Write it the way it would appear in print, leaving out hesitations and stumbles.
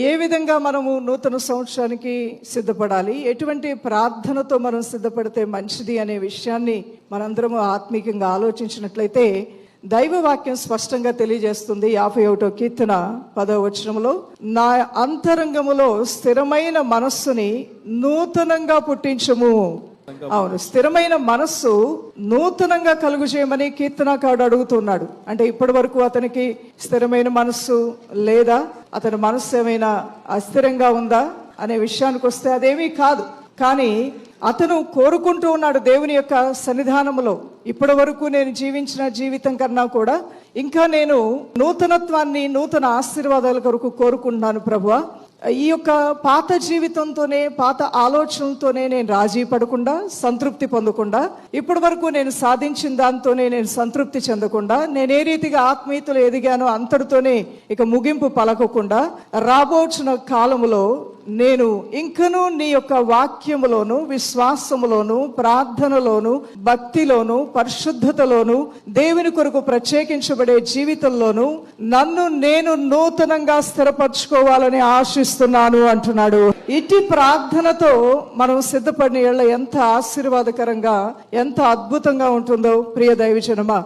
ఏ విధంగా మనము నూతన సంవత్సరానికి సిద్ధపడాలి, ఎటువంటి ప్రార్థనతో మనం సిద్ధపడితే మంచిది అనే విషయాన్ని మనందరము ఆత్మీయంగా ఆలోచించినట్లయితే దైవవాక్యం స్పష్టంగా తెలియజేస్తుంది. 51వ కీర్తన 10వ వచనంలో, నా అంతరంగములో స్థిరమైన మనస్సుని నూతనంగా పుట్టించుము. అవును, స్థిరమైన మనస్సు నూతనంగా కలుగు చేయమని కీర్తనకారుడు అడుగుతున్నాడు. అంటే ఇప్పటి వరకు అతనికి స్థిరమైన మనస్సు లేదా, అతని మనస్సు ఏమైనా అస్థిరంగా ఉందా అనే విషయానికి వస్తే అదేమీ కాదు. కానీ అతను కోరుకుంటూ ఉన్నాడు దేవుని యొక్క సన్నిధానంలో, ఇప్పటి వరకు నేను జీవించిన జీవితం కన్నా కూడా ఇంకా నేను నూతనత్వాన్ని, నూతన ఆశీర్వాదాల కొరకు కోరుకుంటున్నాను ప్రభువా. ఈ యొక్క పాత జీవితంతోనే, పాత ఆలోచనలతోనే నేను రాజీ పడకుండా, సంతృప్తి పొందకుండా, ఇప్పటి వరకు నేను సాధించిన దాంతోనే నేను సంతృప్తి చెందకుండా, నేను ఏ రీతిగా ఆత్మీయతలు ఎదిగానో అంతటితోనే ఇక ముగింపు పలకకుండా, రాబోచున్న కాలములో నేను ఇంకనూ నీ యొక్క వాక్యములోను, విశ్వాసములోను, ప్రార్థనలోను, భక్తిలోను, పరిశుద్ధతలోను, దేవుని కొరకు ప్రత్యేకించబడే జీవితంలోను నన్ను నేను నూతనంగా స్థిరపరచుకోవాలని ఆశిస్తున్నాను అంటున్నాడు. ఇట్టి ప్రార్థనతో మనం సిద్ధపడిన యెడల ఎంత ఆశీర్వాదకరంగా, ఎంత అద్భుతంగా ఉంటుందో ప్రియ దైవజనమా.